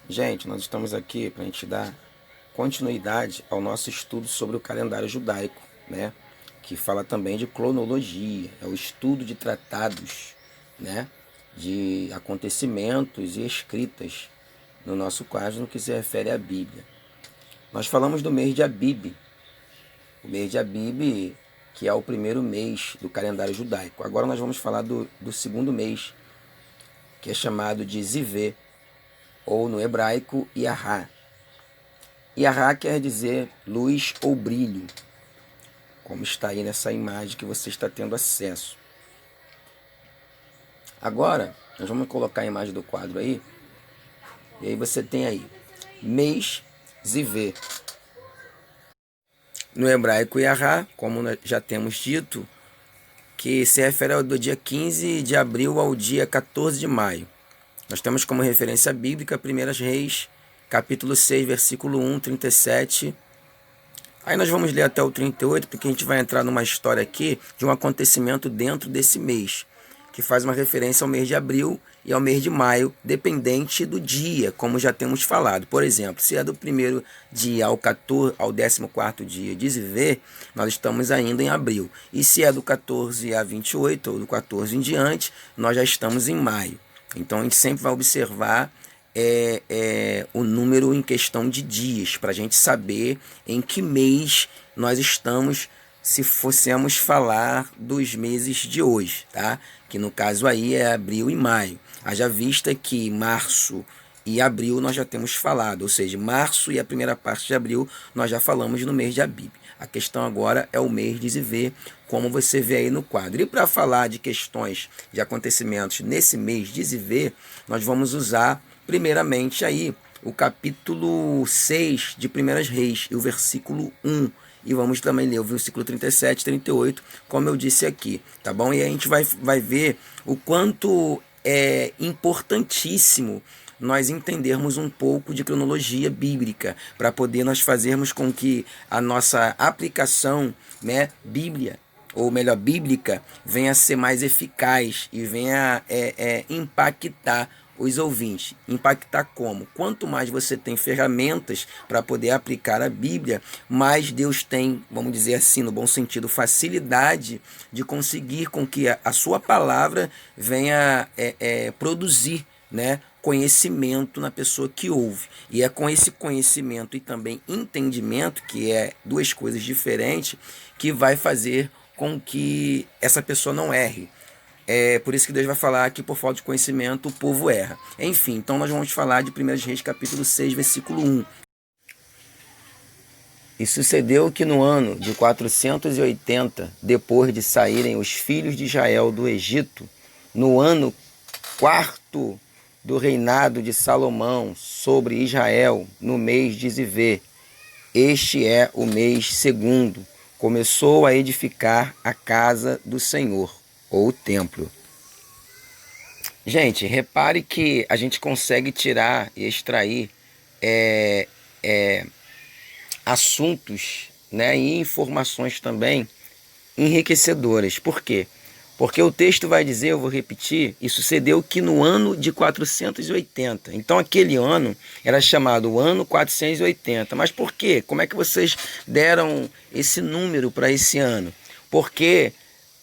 Gente, nós estamos aqui para a gente dar continuidade ao nosso estudo sobre o calendário judaico, né? Que fala também de cronologia, é o estudo de tratados, né? De acontecimentos e escritas, no nosso caso, no que se refere à Bíblia. Nós falamos do mês de Abib, o mês de Abib, que é o primeiro mês do calendário judaico. Agora nós vamos falar do segundo mês, que é chamado de Zivê, ou no hebraico, Yahá. Yahá quer dizer luz ou brilho, como está aí nessa imagem que você está tendo acesso. Agora, nós vamos colocar a imagem do quadro aí, e aí você tem aí, mês Zivê. No hebraico, Yahá, como nós já temos dito, que se refere ao do dia 15 de abril ao dia 14 de maio. Nós temos como referência bíblica 1 Reis, capítulo 6, versículo 1, 37. Aí nós vamos ler até o 38, porque a gente vai entrar numa história aqui de um acontecimento dentro desse mês, que faz uma referência ao mês de abril e ao mês de maio, dependente do dia, como já temos falado. Por exemplo, se é do primeiro dia ao 14, ao 14º dia de Zivê, nós estamos ainda em abril. E se é do 14 a 28, ou do 14 em diante, nós já estamos em maio. Então a gente sempre vai observar o número em questão de dias, para a gente saber em que mês nós estamos, se fossemos falar dos meses de hoje, tá? Que no caso aí é abril e maio. Haja vista que março e abril nós já temos falado, ou seja, março e a primeira parte de abril nós já falamos no mês de Abib. A questão agora é o mês de Zivê, como você vê aí no quadro. E para falar de questões de acontecimentos nesse mês de Zivê, nós vamos usar primeiramente aí o capítulo 6 de 1 Reis e o versículo 1. E vamos também ler o versículo 37 e 38, como eu disse aqui, tá bom? E a gente vai ver o quanto é importantíssimo nós entendermos um pouco de cronologia bíblica, para poder nós fazermos com que a nossa aplicação, né, Bíblia, ou melhor, bíblica, venha a ser mais eficaz e venha impactar os ouvintes. Impactar como? Quanto mais você tem ferramentas para poder aplicar a Bíblia, mais Deus tem, vamos dizer assim, no bom sentido, facilidade de conseguir com que a sua palavra venha produzir, né, conhecimento na pessoa que ouve. E é com esse conhecimento e também entendimento, que é duas coisas diferentes, que vai fazer com que essa pessoa não erre. É por isso que Deus vai falar que por falta de conhecimento o povo erra. Enfim, então nós vamos falar de 1 Reis capítulo 6, versículo 1. E sucedeu que no ano de 480, depois de saírem os filhos de Israel do Egito, no ano quarto do reinado de Salomão sobre Israel, no mês de Zivê, este é o mês segundo, começou a edificar a casa do Senhor, ou o templo. Gente, repare que a gente consegue tirar e extrair é, é, assuntos, né, e informações também enriquecedoras. Por quê? Porque o texto vai dizer, eu vou repetir, e sucedeu que no ano de 480. Então aquele ano era chamado o ano 480. Mas por quê? Como é que vocês deram esse número para esse ano? Porque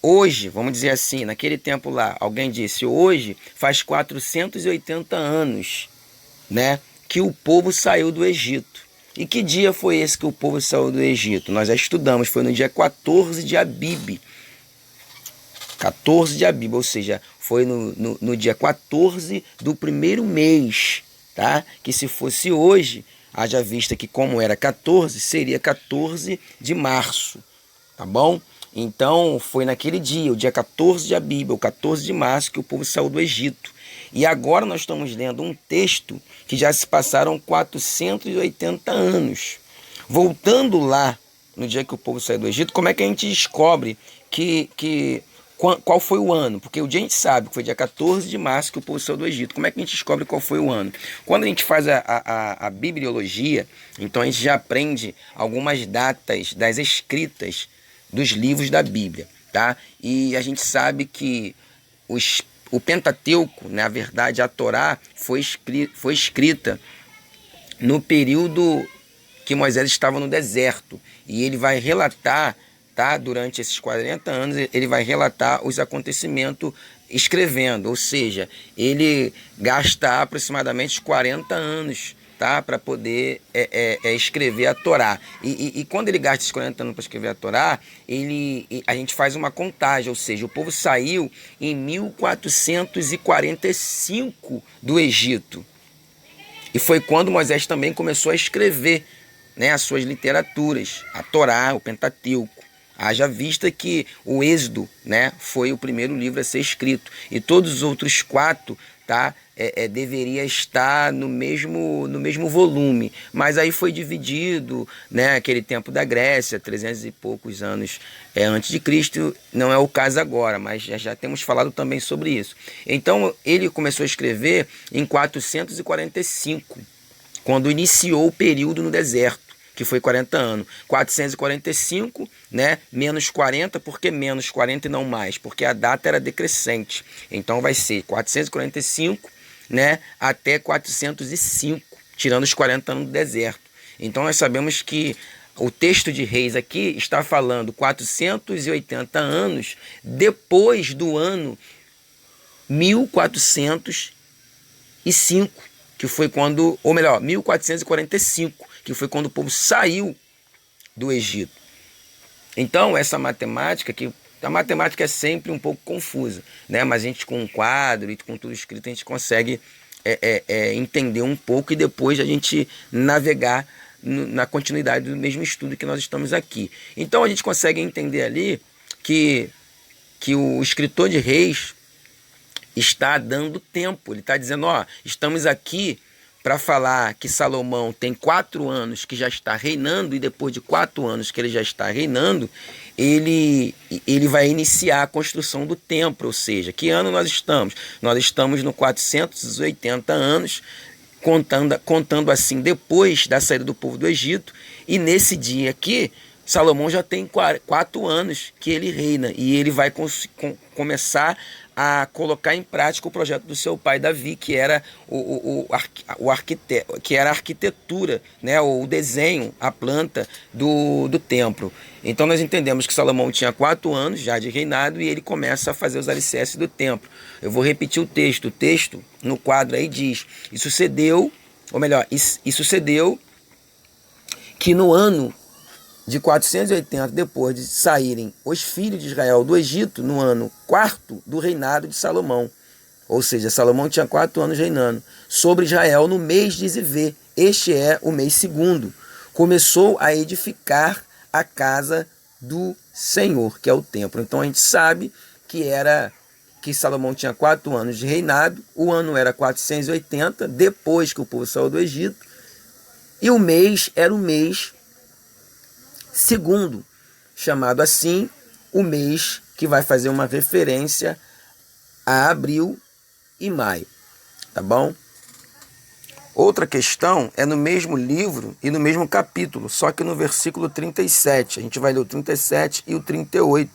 hoje, vamos dizer assim, naquele tempo lá, alguém disse, hoje faz 480 anos, né, que o povo saiu do Egito. E que dia foi esse que o povo saiu do Egito? Nós já estudamos, foi no dia 14 de Abib. 14 de Abib, ou seja, foi no dia 14 do primeiro mês, tá? Que se fosse hoje, haja vista que como era 14, seria 14 de março, tá bom? Então foi naquele dia, o dia 14 de Abib, ou 14 de março, que o povo saiu do Egito. E agora nós estamos lendo um texto que já se passaram 480 anos. Voltando lá, no dia que o povo saiu do Egito, como é que a gente descobre qual foi o ano? Porque o dia a gente sabe que foi dia 14 de março que o povo saiu do Egito. Como é que a gente descobre qual foi o ano? Quando a gente faz a bibliologia, então a gente já aprende algumas datas das escritas dos livros da Bíblia, tá? E a gente sabe que o Pentateuco, na verdade a Torá, foi escrita no período que Moisés estava no deserto. E ele vai relatar, tá, durante esses 40 anos, ele vai relatar os acontecimentos escrevendo. Ou seja, ele gasta aproximadamente 40 anos, tá, para poder escrever a Torá. E quando ele gasta esses 40 anos para escrever a Torá, a gente faz uma contagem, ou seja, o povo saiu em 1445 do Egito. E foi quando Moisés também começou a escrever, né, as suas literaturas, a Torá, o Pentateuco. Haja vista que o Êxodo, né, foi o primeiro livro a ser escrito. E todos os outros 4, tá, deveria estar no mesmo volume. Mas aí foi dividido, né, aquele tempo da Grécia, 300 e poucos anos antes de Cristo. Não é o caso agora, mas já temos falado também sobre isso. Então ele começou a escrever em 445, quando iniciou o período no deserto, que foi 40 anos. 445, né, menos 40, por que menos 40 e não mais? Porque a data era decrescente. Então vai ser 445, né, até 405, tirando os 40 anos do deserto. Então nós sabemos que o texto de Reis aqui está falando 480 anos depois do ano 1405, que foi quando, ou melhor, 1445, que foi quando o povo saiu do Egito. Então, essa matemática, que a matemática é sempre um pouco confusa, né? Mas a gente com um quadro e com tudo escrito, a gente consegue entender um pouco e depois a gente navegar na continuidade do mesmo estudo que nós estamos aqui. Então, a gente consegue entender ali que o escritor de Reis está dando tempo. Ele está dizendo, ó, estamos aqui para falar que Salomão tem 4 anos que já está reinando, e depois de 4 anos que ele já está reinando, ele vai iniciar a construção do templo. Ou seja, que ano nós estamos? Nós estamos no 480 anos, contando assim depois da saída do povo do Egito, e nesse dia aqui, Salomão já tem 4 anos que ele reina, e ele vai começar a colocar em prática o projeto do seu pai Davi, que era o arquiteto, que era a arquitetura, né, o desenho, a planta do templo. Então nós entendemos que Salomão tinha 4 anos já de reinado e ele começa a fazer os alicerces do templo. Eu vou repetir o texto. O texto no quadro aí diz: e sucedeu que no ano de 480, depois de saírem os filhos de Israel do Egito, no ano 4º do reinado de Salomão. Ou seja, Salomão tinha 4 anos reinando sobre Israel no mês de Zivê. Este é o mês 2º. Começou a edificar a casa do Senhor, que é o templo. Então a gente sabe que Salomão tinha 4 anos de reinado, o ano era 480, depois que o povo saiu do Egito, e o mês era o mês 2º, chamado assim, o mês que vai fazer uma referência a abril e maio, tá bom? Outra questão é no mesmo livro e no mesmo capítulo, só que no versículo 37, a gente vai ler o 37 e o 38,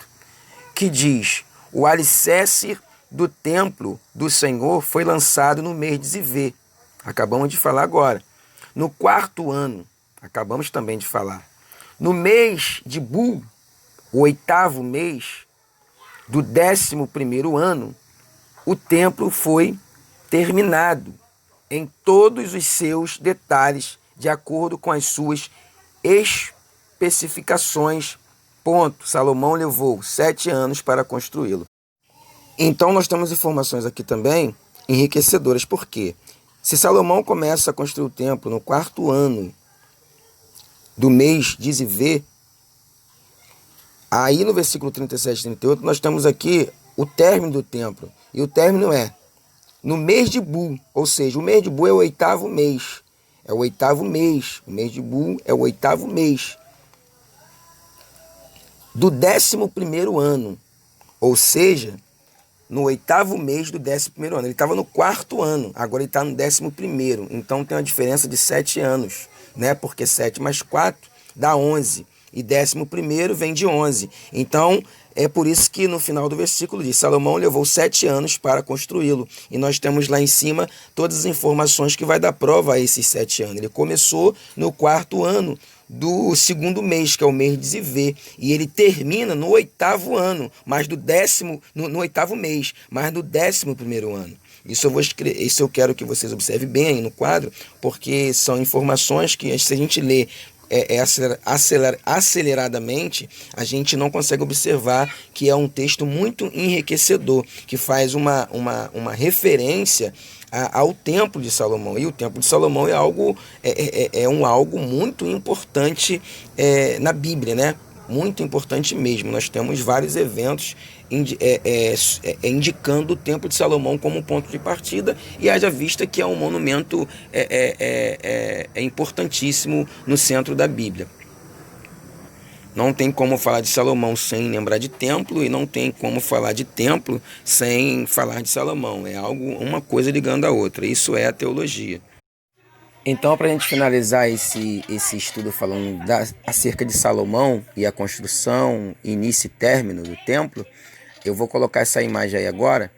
que diz: o alicerce do templo do Senhor foi lançado no mês de Zivê. Acabamos de falar agora. No 4º ano, acabamos também de falar. No mês de Bul, o 8º mês do 11º ano, o templo foi terminado em todos os seus detalhes, de acordo com as suas especificações. Ponto. Salomão levou 7 anos para construí-lo. Então nós temos informações aqui também enriquecedoras. Por quê? Se Salomão começa a construir o templo no 4º ano do mês de Zivê, aí no versículo 37 e 38, nós temos aqui o término do templo. E o término é no mês de Bul, ou seja, o mês de Bul é o 8º mês. É o 8º mês. O mês de Bul é o 8º mês do 11º ano. Ou seja, no 8º mês do 11º ano. Ele estava no 4º ano, agora ele está no 11º. Então tem uma diferença de 7 anos, né? Porque 7 mais 4 dá 11. E 11º vem de 11. Então, É por isso que no final do versículo diz: Salomão levou 7 anos para construí-lo. E nós temos lá em cima todas as informações que vai dar prova a esses 7 anos. Ele começou no 4º ano do segundo mês, que é o mês de Zivé, e ele termina no 8º ano, mas do 10º, no 8º mês, mas do 11º ano. Isso eu quero que vocês observem bem aí no quadro, porque são informações que, se a gente lê aceleradamente, a gente não consegue observar que é um texto muito enriquecedor, que faz uma referência ao Templo de Salomão. E o Templo de Salomão algo muito importante na Bíblia, né? Muito importante mesmo. Nós temos vários eventos indicando o Templo de Salomão como ponto de partida, e haja vista que é um monumento importantíssimo no centro da Bíblia. Não tem como falar de Salomão sem lembrar de templo, e não tem como falar de templo sem falar de Salomão. É uma coisa ligando a outra. Isso é a teologia. Então, para a gente finalizar esse estudo falando acerca de Salomão e a construção, início e término do templo, eu vou colocar essa imagem aí agora,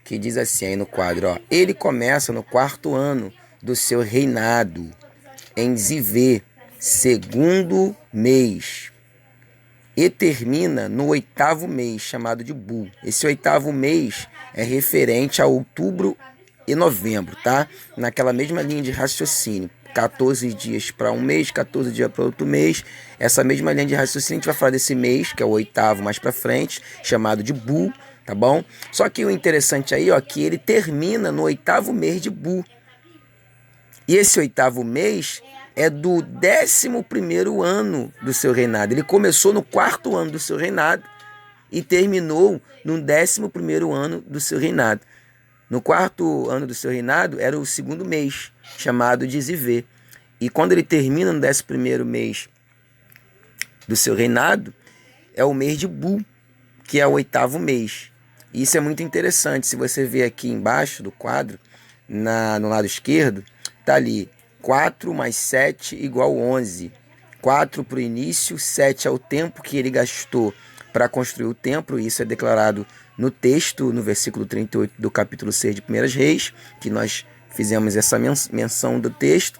que diz assim aí no quadro, ó: ele começa no 4º ano do seu reinado, em Zivé, 2º mês, e termina no 8º mês, chamado de Bu. Esse 8º mês é referente a outubro e novembro, tá? Naquela mesma linha de raciocínio. 14 dias para um mês, 14 dias para outro mês. Essa mesma linha de raciocínio, a gente vai falar desse mês, que é o 8º mais para frente, chamado de Bu, tá bom? Só que o interessante aí, ó, que ele termina no 8º mês de Bu. E esse 8º mês é do 11º ano do seu reinado. Ele começou no 4º ano do seu reinado e terminou no 11º ano do seu reinado. No 4º ano do seu reinado era o 2º mês, chamado de Zivé. E quando ele termina no 11º mês do seu reinado, é o mês de Bu, que é o 8º mês. E isso é muito interessante. Se você ver aqui embaixo do quadro, no lado esquerdo, está ali 4 mais 7 igual 11. 4 para o início, 7 é o tempo que ele gastou para construir o templo. Isso é declarado no texto, no versículo 38 do capítulo 6 de 1 Reis, que nós fizemos essa menção do texto.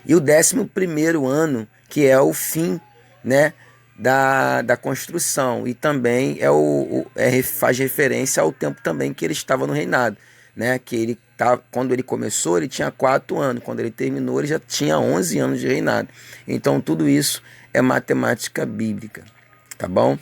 E o 11º ano, que é o fim, né, da construção. E também faz referência ao tempo também que ele estava no reinado, né? Que quando ele começou, ele tinha 4 anos. Quando ele terminou, ele já tinha 11 anos de reinado. Então, tudo isso é matemática bíblica. Tá bom?